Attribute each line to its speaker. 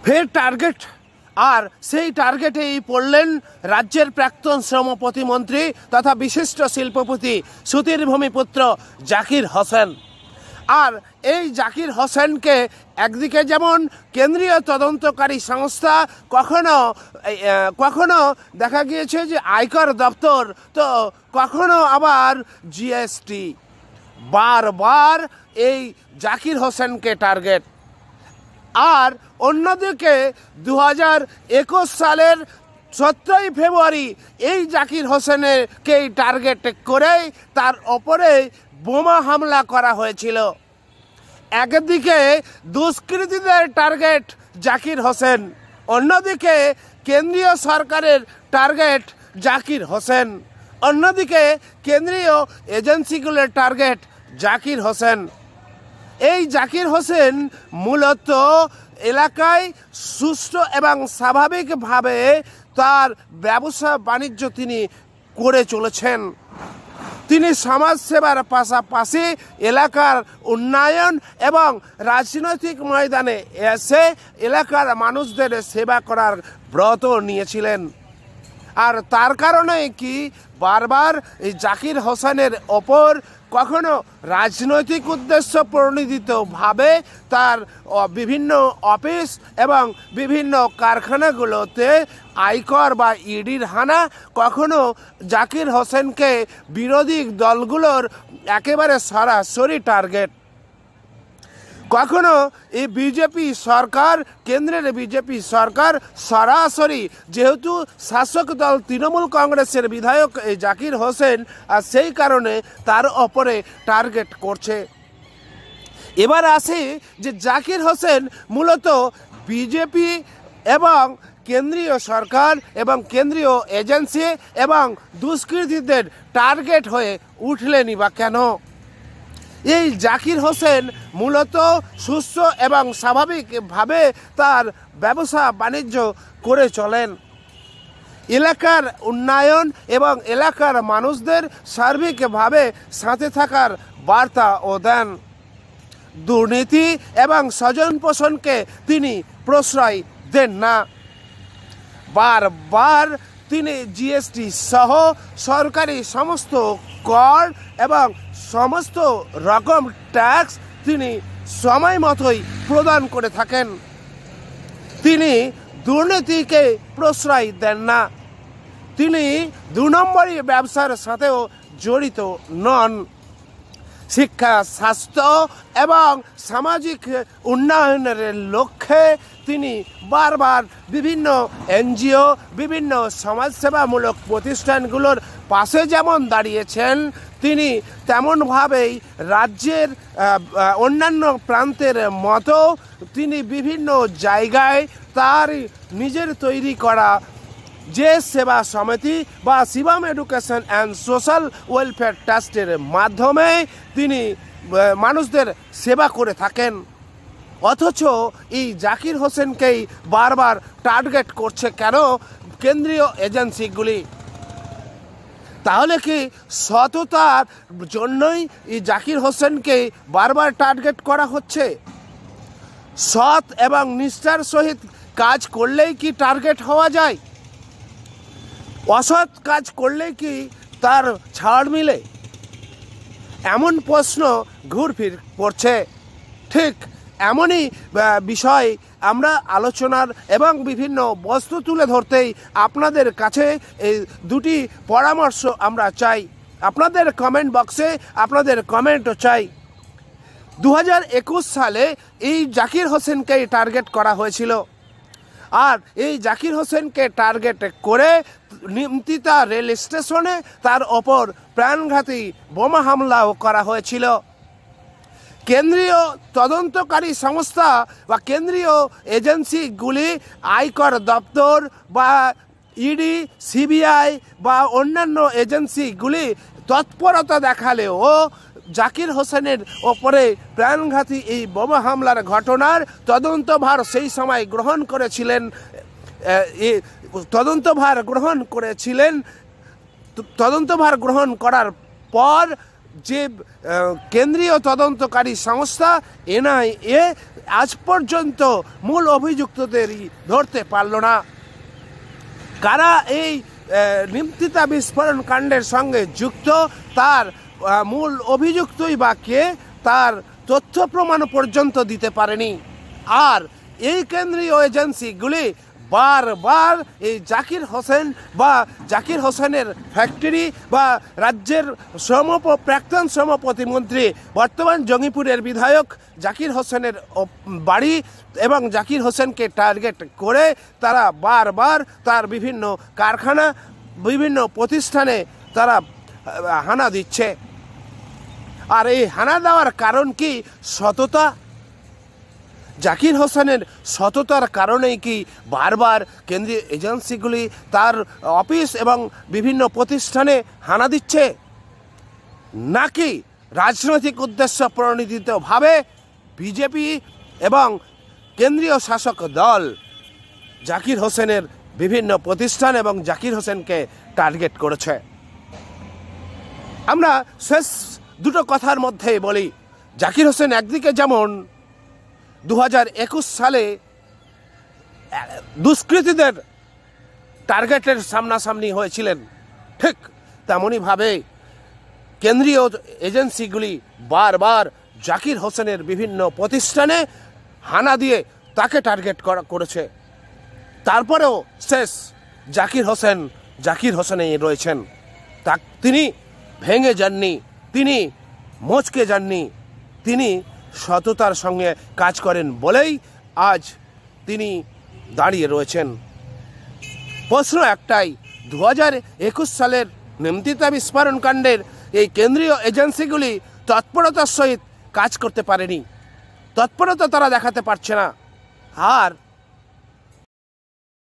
Speaker 1: ফের টার্গেট, আর সেই টার্গেটেই পড়লেন রাজ্যের প্রাক্তন শ্রম প্রতিমন্ত্রী তথা বিশিষ্ট শিল্পপতি সুধীর ভূমিপুত্র জাকির হোসেন। আর এই জাকির হোসেনকে একদিকে যেমন কেন্দ্রীয় তদন্তকারী সংস্থা, কখনো দেখা গিয়েছে যে আয়কর দপ্তর, তো কখনো আবার জিএসটি, বারবার এই জাকির হোসেনকে টার্গেট। আর অন্যদিকে 2021 সালের 17ই ফেব্রুয়ারি এই জাকির হোসেনকেই টার্গেট করেই তার ওপরে বোমা হামলা করা হয়েছিল। একদিকে দুষ্কৃতীদের টার্গেট জাকির হোসেন, অন্যদিকে কেন্দ্রীয় সরকারের টার্গেট জাকির হোসেন, অন্যদিকে কেন্দ্রীয় এজেন্সিগুলোর টার্গেট জাকির হোসেন। এই জাকির হোসেন মূলত এলাকায় সুষ্ঠু এবং স্বাভাবিকভাবে তার ব্যবসা বাণিজ্য তিনি করে চলেছেন। তিনি সমাজসেবার পাশাপাশি এলাকার উন্নয়ন এবং রাজনৈতিক ময়দানে এসে এলাকার মানুষদের সেবা করার ব্রত নিয়েছিলেন। আর তার কারণে কি বারবার এই জাকির হোসেনের ওপর কখনো রাজনৈতিক উদ্দেশ্য প্রণোদিতভাবে তার বিভিন্ন অফিস এবং বিভিন্ন কারখানাগুলোতে আয়কর বা ইডির হানা, কখনো জাকির হোসেনকে বিরোধী দলগুলোর একেবারে সরাসরি টার্গেট, কখনো এই বিজেপি সরকার, কেন্দ্রের বিজেপি সরকার সরাসরি, যেহেতু শাসক দল তৃণমূল কংগ্রেসের বিধায়ক এই জাকির হোসেন, আর সেই কারণে তার ওপরে টার্গেট করছে। এবার আসি যে জাকির হোসেন মূলত বিজেপি এবং কেন্দ্রীয় সরকার এবং কেন্দ্রীয় এজেন্সি এবং দুষ্কৃতীদের টার্গেট হয়ে উঠলেনই বা কেন? এই জাকির হোসেন মূলত সুস্থ এবং স্বাভাবিকভাবে তার ব্যবসা বাণিজ্য করে চলেন। এলাকার উন্নয়ন এবং এলাকার মানুষদের সার্বিকভাবে সাথে থাকার বার্তা ও দেন। দুর্নীতি এবং স্বজন পোষণকে তিনি প্রশ্রয় দেন না। বারবার তিনি জিএসটি সহ সরকারি সমস্ত কর এবং সমস্ত রকম ট্যাক্স তিনি সময় মতোই প্রদান করে থাকেন। তিনি দুর্নীতিকে প্রশ্রয় দেন না। তিনি 2 নম্বরই ব্যবসার সাথেও জড়িত নন। শিক্ষা, স্বাস্থ্য এবং সামাজিক উন্নয়নের লক্ষ্যে তিনি বারবার বিভিন্ন এনজিও, বিভিন্ন সমাজসেবামূলক প্রতিষ্ঠানগুলোর পাশে যেমন দাঁড়িয়েছেন, তিনি তেমনভাবেই রাজ্যের অন্যান্য প্রান্তের মতো তিনি বিভিন্ন জায়গায় তার নিজের তৈরি করা যে সেবা সমিতি বা Shivam education and social welfare ট্রাস্টের মাধ্যমে তিনি মানুষদের সেবা করে থাকেন। অথচ এই জাকির হোসেনকেই বারবার টার্গেট করছে কেন কেন্দ্রীয় এজেন্সিগুলি? তাহলে কি সততার জন্যই এই জাকির হোসেনকে বারবার টার্গেট করা হচ্ছে? সৎ এবং নিষ্ঠার সহিত কাজ করলেই কি টার্গেট হওয়া যায়? অসৎ কাজ করলে কি তার ছাড় মিলে? এমন প্রশ্ন ঘুরফির করছে। ঠিক এমনই বিষয় আমরা আলোচনার এবং বিভিন্ন বস্তু তুলে ধরতেই আপনাদের কাছে এই 2টি পরামর্শ আমরা চাই। আপনাদের কমেন্ট বক্সে আপনাদের কমেন্টও চাই। 2021 সালে এই জাকির হোসেনকেই টার্গেট করা হয়েছিল। আর এই জাকির হোসেনকে টার্গেট করে নিমতিতা রেল স্টেশনে তার ওপর প্রাণঘাতী বোমা হামলাও করা হয়েছিল। কেন্দ্রীয় তদন্তকারী সংস্থা বা কেন্দ্রীয় এজেন্সিগুলি, আয়কর দপ্তর বা ইডি, সিবিআই বা অন্যান্য এজেন্সিগুলি তৎপরতা দেখালেও জাকির হোসেনের ওপরে প্রাণঘাতী এই বোমা হামলার ঘটনার তদন্তভার সেই সময় গ্রহণ করেছিলেন। তদন্তভার গ্রহণ করার পর যে কেন্দ্রীয় তদন্তকারী সংস্থা এনআইএ আজ পর্যন্ত মূল অভিযুক্তদেরই ধরতে পারল না। কারা এই নিমতিতা বিস্ফোরণ কাণ্ডের সঙ্গে যুক্ত তার মূল অভিযুক্তই বা কে তার তথ্য প্রমাণ পর্যন্ত দিতে পারেনি। আর এই কেন্দ্রীয় এজেন্সিগুলি বারবার এই জাকির হোসেন বা জাকির হোসেনের ফ্যাক্টরি বা রাজ্যের প্রাক্তন শ্রম প্রতিমন্ত্রী বর্তমান জঙ্গিপুরের বিধায়ক জাকির হোসেনের বাড়ি এবং জাকির হোসেনকে টার্গেট করে তারা বারবার তার বিভিন্ন কারখানা বিভিন্ন প্রতিষ্ঠানে তারা হানা দিচ্ছে। আর এই হানা দেওয়ার কারণ কি? সততা। জাকির হোসেনের সততার কারণেই কি বারবার কেন্দ্রীয় এজেন্সিগুলি তার অফিস এবং বিভিন্ন প্রতিষ্ঠানে হানা দিচ্ছে, নাকি রাজনৈতিক উদ্দেশ্য প্রণোদিতভাবে বিজেপি এবং কেন্দ্রীয় শাসক দল জাকির হোসেনের বিভিন্ন প্রতিষ্ঠান এবং জাকির হোসেনকে টার্গেট করেছে? আমরা শেষ দুটো কথার মধ্যেই বলি, জাকির হোসেন একদিকে যেমন 2021 সালে দুষ্কৃতীদের টার্গেটের সামনাসামনি হয়েছিলেন, ঠিক তেমনইভাবে কেন্দ্রীয় এজেন্সিগুলি বারবার জাকির হোসেনের বিভিন্ন প্রতিষ্ঠানে হানা দিয়ে তাকে টার্গেট করেছে। তারপরেও শেষ জাকির হোসেনই রয়েছেন। তিনি ভেঙে যাননি, তিনি মচকে যাননি, তিনি সততার সঙ্গে কাজ করেন বলেই আজ তিনি দাঁড়িয়ে রয়েছেন। প্রশ্ন একটাই, 2021 সালের নিমতিতা বিস্ফোরণ কাণ্ডের এই কেন্দ্রীয় এজেন্সিগুলি তৎপরতার সহিত কাজ করতে পারেনি, তৎপরতা তারা দেখাতে পারছে না। আর